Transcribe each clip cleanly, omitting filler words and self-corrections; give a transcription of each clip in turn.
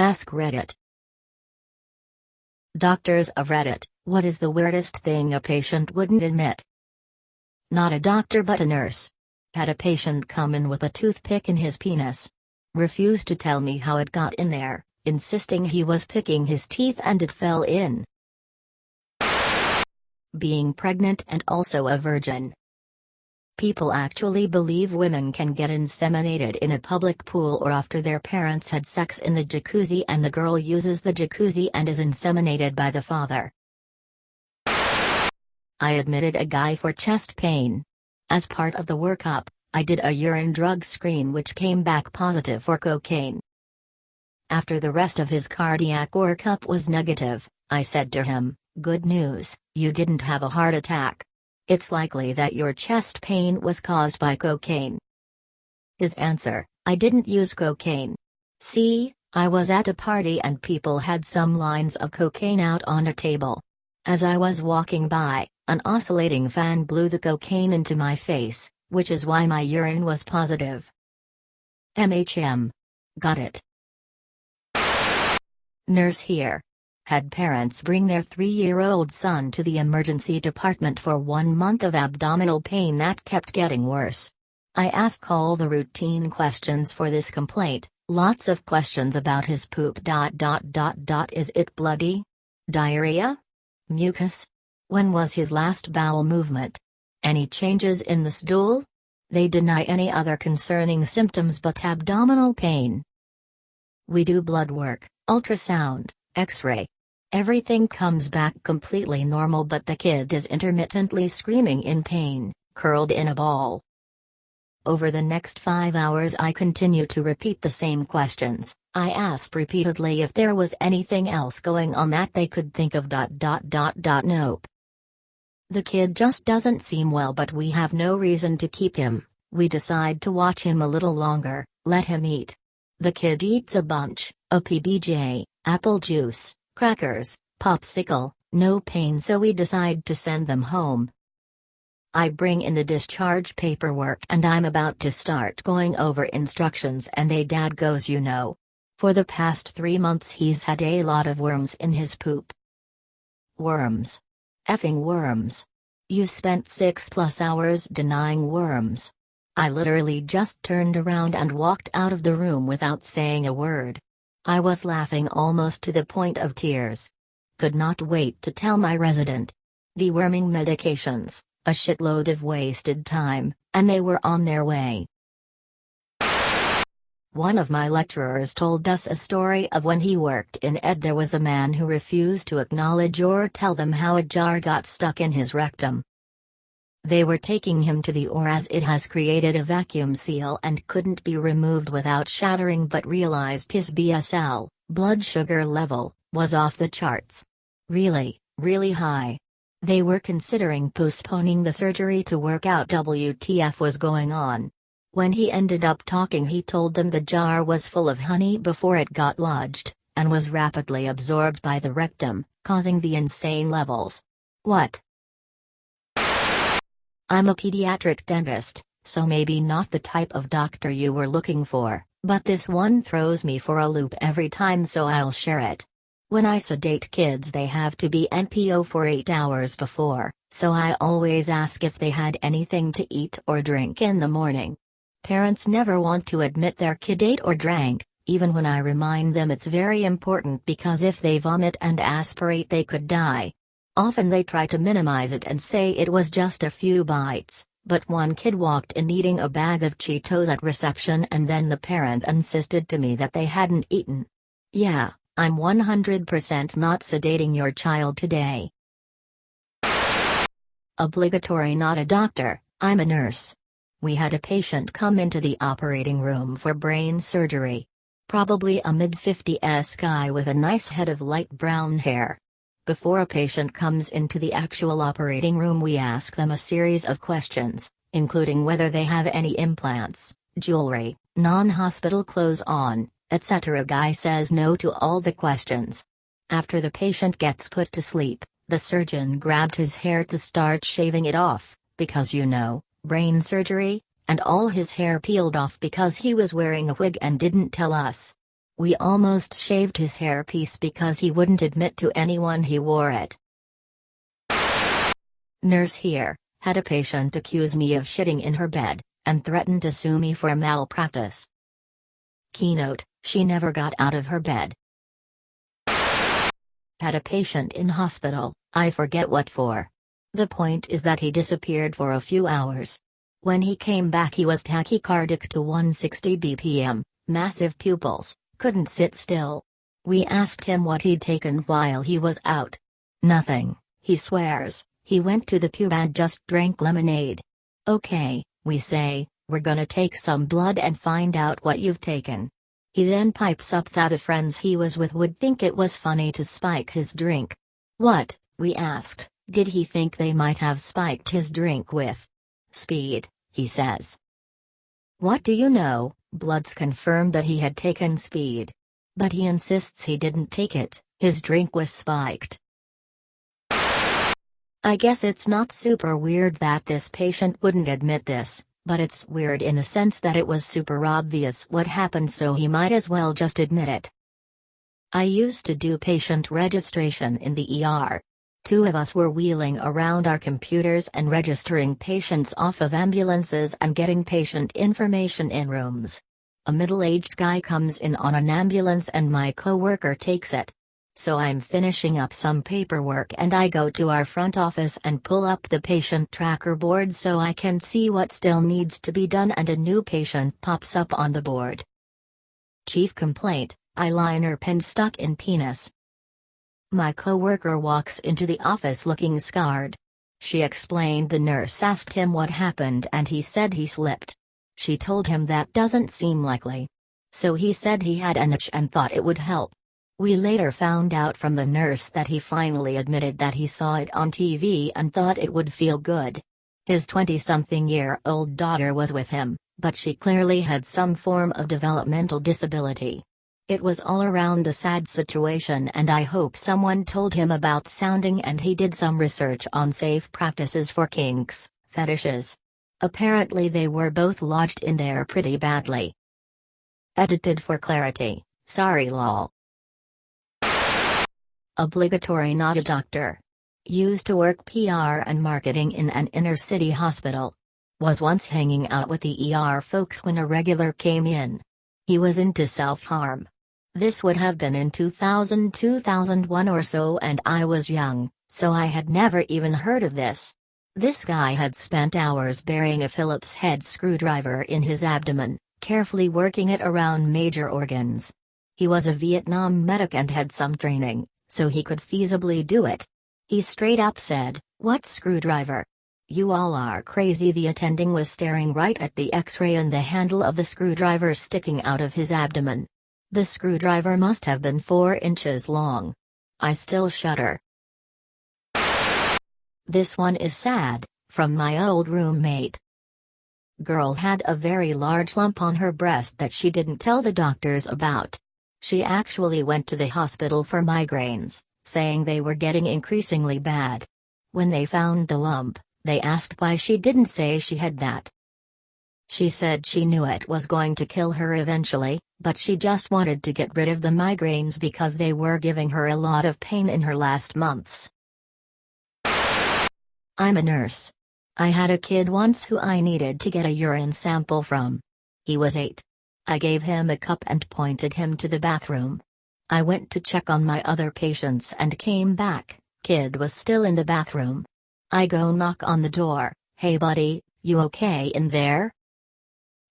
Ask Reddit. Doctors of Reddit, what is the weirdest thing a patient wouldn't admit? Not a doctor but a nurse. Had a patient come in with a toothpick in his penis. Refused to tell me how it got in there, insisting he was picking his teeth and it fell in. Being pregnant and also a virgin. People actually believe women can get inseminated in a public pool or after their parents had sex in the jacuzzi and the girl uses the jacuzzi and is inseminated by the father. I admitted a guy for chest pain. As part of the workup, I did a urine drug screen which came back positive for cocaine. After the rest of his cardiac workup was negative, I said to him, "Good news, you didn't have a heart attack. It's likely that your chest pain was caused by cocaine." His answer, "I didn't use cocaine. See, I was at a party and people had some lines of cocaine out on a table. As I was walking by, an oscillating fan blew the cocaine into my face, which is why my urine was positive." Got it. Nurse here. Had parents bring their 3-year-old son to the emergency department for 1 month of abdominal pain that kept getting worse. I ask all the routine questions for this complaint, lots of questions about his poop. Is it bloody? Diarrhea? Mucus? When was his last bowel movement? Any changes in the stool? They deny any other concerning symptoms but abdominal pain. We do blood work, ultrasound, X-ray. Everything comes back completely normal but the kid is intermittently screaming in pain, curled in a ball. Over the next 5 hours I continue to repeat the same questions. I asked repeatedly if there was anything else going on that they could think of. Nope. The kid just doesn't seem well but we have no reason to keep him. We decide to watch him a little longer, let him eat. The kid eats a bunch, a PBJ, apple juice, crackers, popsicle, no pain so we decide to send them home. I bring in the discharge paperwork and I'm about to start going over instructions and dad goes, for the past 3 months he's had a lot of worms in his poop. Worms. Effing worms. You spent 6+ hours denying worms. I literally just turned around and walked out of the room without saying a word. I was laughing almost to the point of tears. Could not wait to tell my resident. Deworming medications, a shitload of wasted time, and they were on their way. One of my lecturers told us a story of when he worked in ed. There was a man who refused to acknowledge or tell them how a jar got stuck in his rectum. They were taking him to the OR as it has created a vacuum seal and couldn't be removed without shattering but realized his BSL, blood sugar level, was off the charts. Really, really high. They were considering postponing the surgery to work out WTF was going on. When he ended up talking he told them the jar was full of honey before it got lodged, and was rapidly absorbed by the rectum, causing the insane levels. What? I'm a pediatric dentist, so maybe not the type of doctor you were looking for, but this one throws me for a loop every time so I'll share it. When I sedate kids they have to be NPO for 8 hours before, so I always ask if they had anything to eat or drink in the morning. Parents never want to admit their kid ate or drank, even when I remind them it's very important because if they vomit and aspirate they could die. Often they try to minimize it and say it was just a few bites, but one kid walked in eating a bag of Cheetos at reception and then the parent insisted to me that they hadn't eaten. Yeah, I'm 100% not sedating your child today. Obligatory. Not a doctor, I'm a nurse. We had a patient come into the operating room for brain surgery. Probably a mid-50s guy with a nice head of light brown hair. Before a patient comes into the actual operating room we ask them a series of questions, including whether they have any implants, jewelry, non-hospital clothes on, etc. Guy says no to all the questions. After the patient gets put to sleep, the surgeon grabbed his hair to start shaving it off, because brain surgery, and all his hair peeled off because he was wearing a wig and didn't tell us. We almost shaved his hairpiece because he wouldn't admit to anyone he wore it. Nurse here, had a patient accuse me of shitting in her bed, and threatened to sue me for malpractice. Keynote, she never got out of her bed. Had a patient in hospital, I forget what for. The point is that he disappeared for a few hours. When he came back he was tachycardic to 160 bpm, massive pupils, couldn't sit still. We asked him what he'd taken while he was out. Nothing, he swears, he went to the pub and just drank lemonade. Okay, we say, we're gonna take some blood and find out what you've taken. He then pipes up that the friends he was with would think it was funny to spike his drink. What, we asked, did he think they might have spiked his drink with speed, he says. What do you know, bloods confirmed that he had taken speed. But he insists he didn't take it, his drink was spiked. I guess it's not super weird that this patient wouldn't admit this, but it's weird in the sense that it was super obvious what happened, so he might as well just admit it. I used to do patient registration in the ER. Two of us were wheeling around our computers and registering patients off of ambulances and getting patient information in rooms. A middle-aged guy comes in on an ambulance and my coworker takes it. So I'm finishing up some paperwork and I go to our front office and pull up the patient tracker board so I can see what still needs to be done, and a new patient pops up on the board. Chief complaint, eyeliner pin stuck in penis. My coworker walks into the office looking scarred. She explained the nurse asked him what happened and he said he slipped. She told him that doesn't seem likely. So he said he had an itch and thought it would help. We later found out from the nurse that he finally admitted that he saw it on TV and thought it would feel good. His 20-something-year-old daughter was with him, but she clearly had some form of developmental disability. It was all around a sad situation, and I hope someone told him about sounding and he did some research on safe practices for kinks, fetishes. Apparently they were both lodged in there pretty badly. Edited for clarity, sorry lol. Obligatory not a doctor. Used to work PR and marketing in an inner-city hospital. Was once hanging out with the ER folks when a regular came in. He was into self-harm. This would have been in 2000-2001 or so, and I was young, so I had never even heard of this. This guy had spent hours burying a Phillips head screwdriver in his abdomen, carefully working it around major organs. He was a Vietnam medic and had some training, so he could feasibly do it. He straight up said, "What screwdriver? You all are crazy." The attending was staring right at the X-ray and the handle of the screwdriver sticking out of his abdomen. The screwdriver must have been 4 inches long. I still shudder. This one is sad, from my old roommate. Girl had a very large lump on her breast that she didn't tell the doctors about. She actually went to the hospital for migraines, saying they were getting increasingly bad. When they found the lump, they asked why she didn't say she had that. She said she knew it was going to kill her eventually, but she just wanted to get rid of the migraines because they were giving her a lot of pain in her last months. I'm a nurse. I had a kid once who I needed to get a urine sample from. He was 8. I gave him a cup and pointed him to the bathroom. I went to check on my other patients and came back, kid was still in the bathroom. I go knock on the door, "Hey buddy, you okay in there?"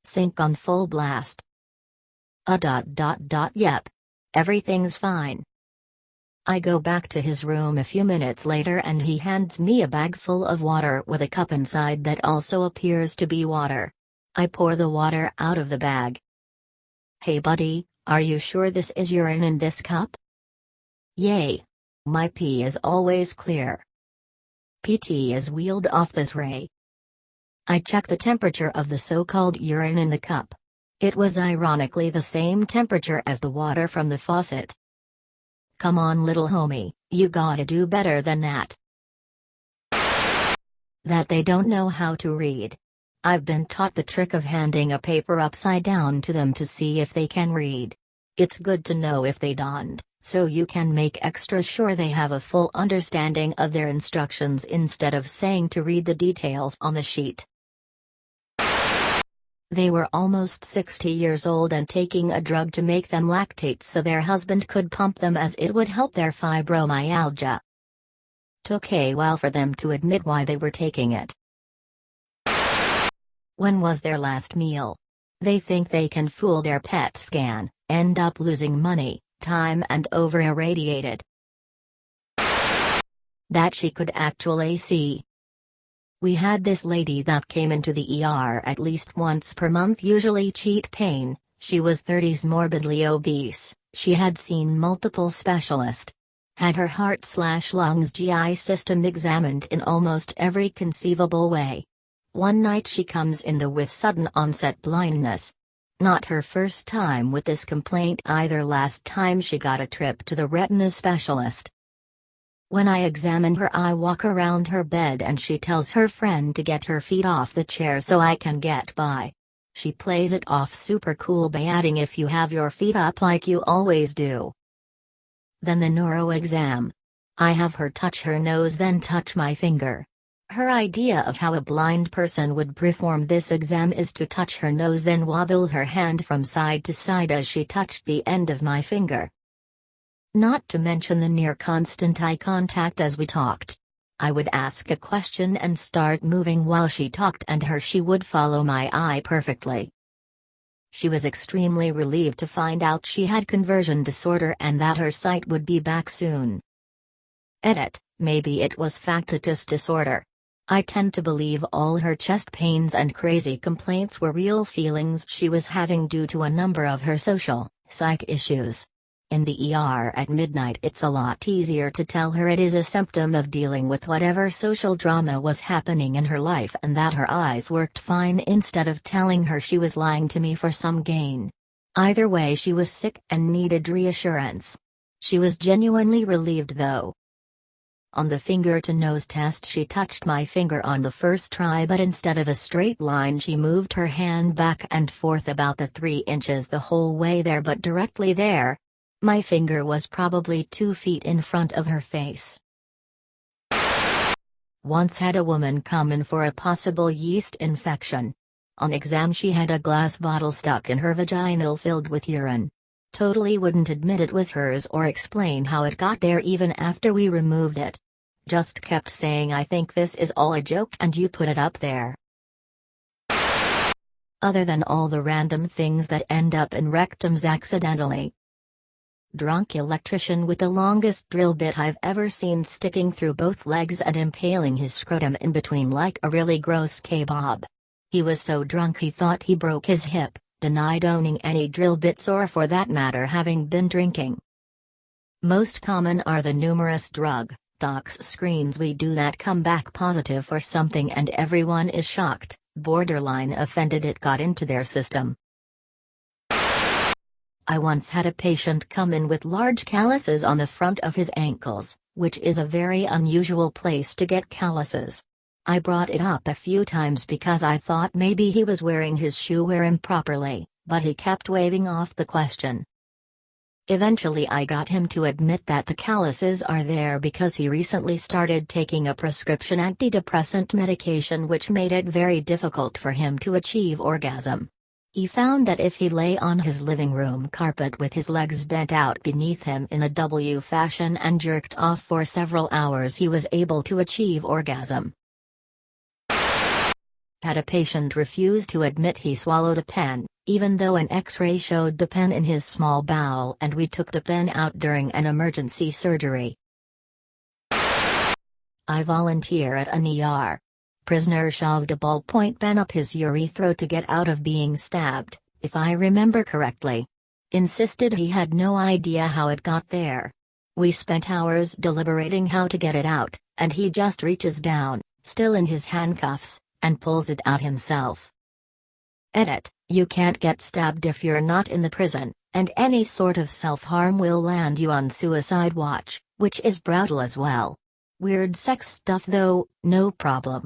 Sync on full blast. Yep. Everything's fine. I go back to his room a few minutes later and he hands me a bag full of water with a cup inside that also appears to be water. I pour the water out of the bag. "Hey buddy, are you sure this is urine in this cup?" "Yay. My pee is always clear." PT is wheeled off this ray. I check the temperature of the so-called urine in the cup. It was ironically the same temperature as the water from the faucet. Come on little homie, you gotta do better than that. That they don't know how to read. I've been taught the trick of handing a paper upside down to them to see if they can read. It's good to know if they don't, so you can make extra sure they have a full understanding of their instructions instead of saying to read the details on the sheet. They were almost 60 years old and taking a drug to make them lactate so their husband could pump them as it would help their fibromyalgia. Took a while for them to admit why they were taking it. When was their last meal? They think they can fool their PET scan, end up losing money, time and over-irradiated. That she could actually see. We had this lady that came into the ER at least once per month, usually cheek pain. She was 30s, morbidly obese. She had seen multiple specialists. Had her heart/lungs GI system examined in almost every conceivable way. One night she comes in with sudden onset blindness. Not her first time with this complaint either. Last time she got a trip to the retina specialist. When I examine her, I walk around her bed and she tells her friend to get her feet off the chair so I can get by. She plays it off super cool by adding, "If you have your feet up like you always do." Then the neuro exam. I have her touch her nose, then touch my finger. Her idea of how a blind person would perform this exam is to touch her nose, then wobble her hand from side to side as she touched the end of my finger. Not to mention the near constant eye contact as we talked. I would ask a question and start moving while she talked, and she would follow my eye perfectly. She was extremely relieved to find out she had conversion disorder and that her sight would be back soon. Edit, maybe it was factious disorder. I tend to believe all her chest pains and crazy complaints were real feelings she was having due to a number of her social, psych issues. In the ER at midnight, it's a lot easier to tell her it is a symptom of dealing with whatever social drama was happening in her life and that her eyes worked fine, instead of telling her she was lying to me for some gain. Either way, she was sick and needed reassurance. She was genuinely relieved though. On the finger-to-nose test, she touched my finger on the first try, but instead of a straight line she moved her hand back and forth about the 3 inches the whole way there, but directly there. My finger was probably 2 feet in front of her face. Once had a woman come in for a possible yeast infection. On exam she had a glass bottle stuck in her vaginal filled with urine. Totally wouldn't admit it was hers or explain how it got there even after we removed it. Just kept saying, "I think this is all a joke and you put it up there." Other than all the random things that end up in rectums accidentally. Drunk electrician with the longest drill bit I've ever seen sticking through both legs and impaling his scrotum in between like a really gross kebab. He was so drunk he thought he broke his hip, denied owning any drill bits or for that matter having been drinking. Most common are the numerous drug docs screens we do that come back positive for something and everyone is shocked, borderline offended it got into their system. I once had a patient come in with large calluses on the front of his ankles, which is a very unusual place to get calluses. I brought it up a few times because I thought maybe he was wearing his shoe wear improperly, but he kept waving off the question. Eventually I got him to admit that the calluses are there because he recently started taking a prescription antidepressant medication which made it very difficult for him to achieve orgasm. He found that if he lay on his living room carpet with his legs bent out beneath him in a W fashion and jerked off for several hours, he was able to achieve orgasm. Had a patient refuse to admit he swallowed a pen, even though an X-ray showed the pen in his small bowel and we took the pen out during an emergency surgery. I volunteer at an ER. Prisoner shoved a ballpoint pen up his urethra to get out of being stabbed, if I remember correctly. Insisted he had no idea how it got there. We spent hours deliberating how to get it out, and he just reaches down, still in his handcuffs, and pulls it out himself. Edit, you can't get stabbed if you're not in the prison, and any sort of self-harm will land you on suicide watch, which is brutal as well. Weird sex stuff though, no problem.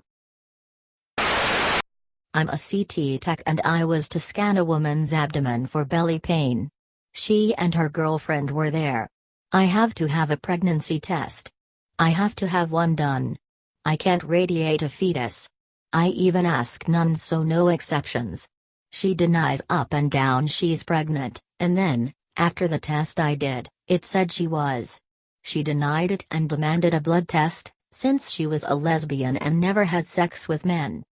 I'm a CT tech and I was to scan a woman's abdomen for belly pain. She and her girlfriend were there. I have to have a pregnancy test. I have to have one done. I can't radiate a fetus. I even ask none, so no exceptions. She denies up and down she's pregnant, and then, after the test I did, it said she was. She denied it and demanded a blood test, since she was a lesbian and never had sex with men.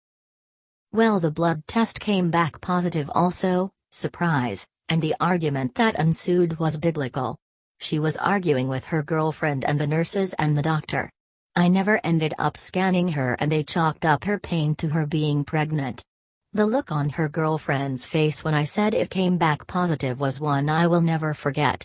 Well, the blood test came back positive also, surprise, and the argument that ensued was biblical. She was arguing with her girlfriend and the nurses and the doctor. I never ended up scanning her, and they chalked up her pain to her being pregnant. The look on her girlfriend's face when I said it came back positive was one I will never forget.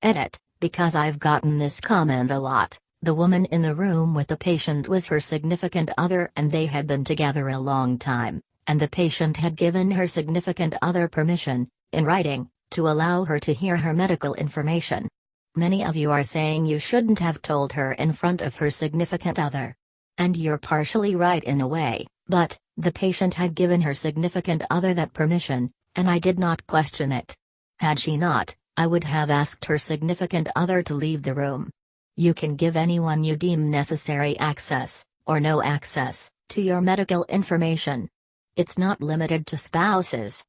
Edit, because I've gotten this comment a lot. The woman in the room with the patient was her significant other, and they had been together a long time, and the patient had given her significant other permission, in writing, to allow her to hear her medical information. Many of you are saying you shouldn't have told her in front of her significant other. And you're partially right in a way, but the patient had given her significant other that permission, and I did not question it. Had she not, I would have asked her significant other to leave the room. You can give anyone you deem necessary access, or no access, to your medical information. It's not limited to spouses.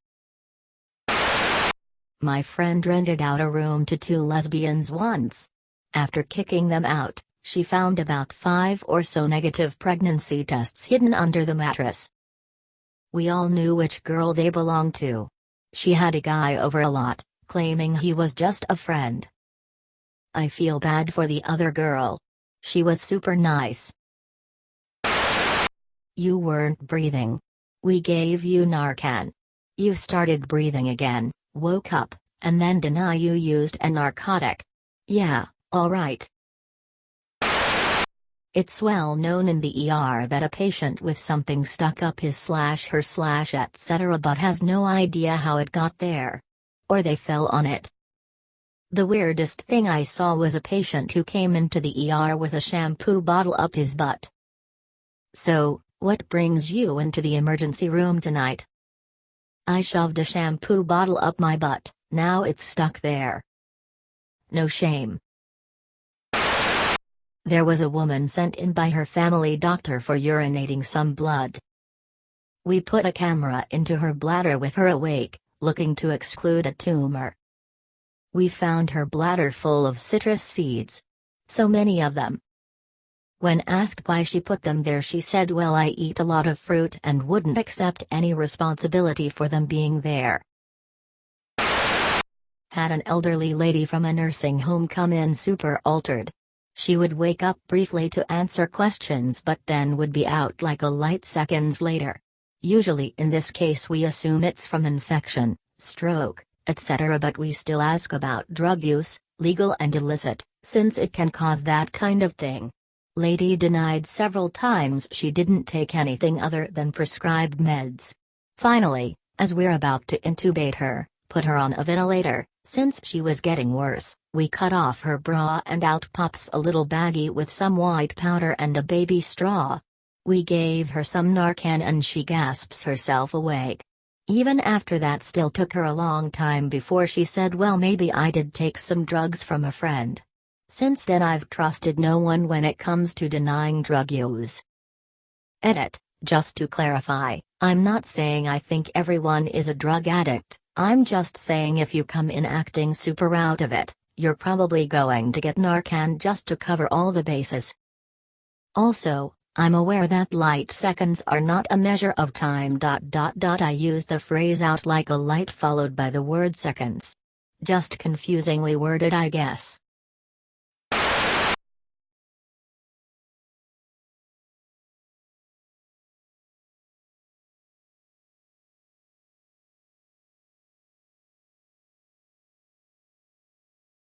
My friend rented out a room to 2 lesbians once. After kicking them out, she found about 5 or so negative pregnancy tests hidden under the mattress. We all knew which girl they belonged to. She had a guy over a lot, claiming he was just a friend. I feel bad for the other girl. She was super nice. You weren't breathing. We gave you Narcan. You started breathing again, woke up, and then deny you used a narcotic. Yeah, alright. It's well known in the ER that a patient with something stuck up his/her/ etc. but has no idea how it got there. Or they fell on it. The weirdest thing I saw was a patient who came into the ER with a shampoo bottle up his butt. So, what brings you into the emergency room tonight? I shoved a shampoo bottle up my butt, now it's stuck there. No shame. There was a woman sent in by her family doctor for urinating some blood. We put a camera into her bladder with her awake, looking to exclude a tumor. We found her bladder full of citrus seeds. So many of them. When asked why she put them there, she said, "Well, I eat a lot of fruit and wouldn't accept any responsibility for them being there." Had an elderly lady from a nursing home come in super altered. She would wake up briefly to answer questions but then would be out like a light seconds later. Usually in this case we assume it's from infection, stroke, etc., but we still ask about drug use, legal and illicit, since it can cause that kind of thing. Lady denied several times she didn't take anything other than prescribed meds. Finally, as we're about to intubate her, put her on a ventilator, since she was getting worse, we cut off her bra and out pops a little baggie with some white powder and a baby straw. We gave her some Narcan and she gasps herself awake. Even after that still took her a long time before she said, "Well, maybe I did take some drugs from a friend." Since then I've trusted no one when it comes to denying drug use. Edit, just to clarify, I'm not saying I think everyone is a drug addict, I'm just saying if you come in acting super out of it, you're probably going to get Narcan just to cover all the bases. Also, I'm aware that light seconds are not a measure of time. I used the phrase out like a light followed by the word seconds. Just confusingly worded, I guess.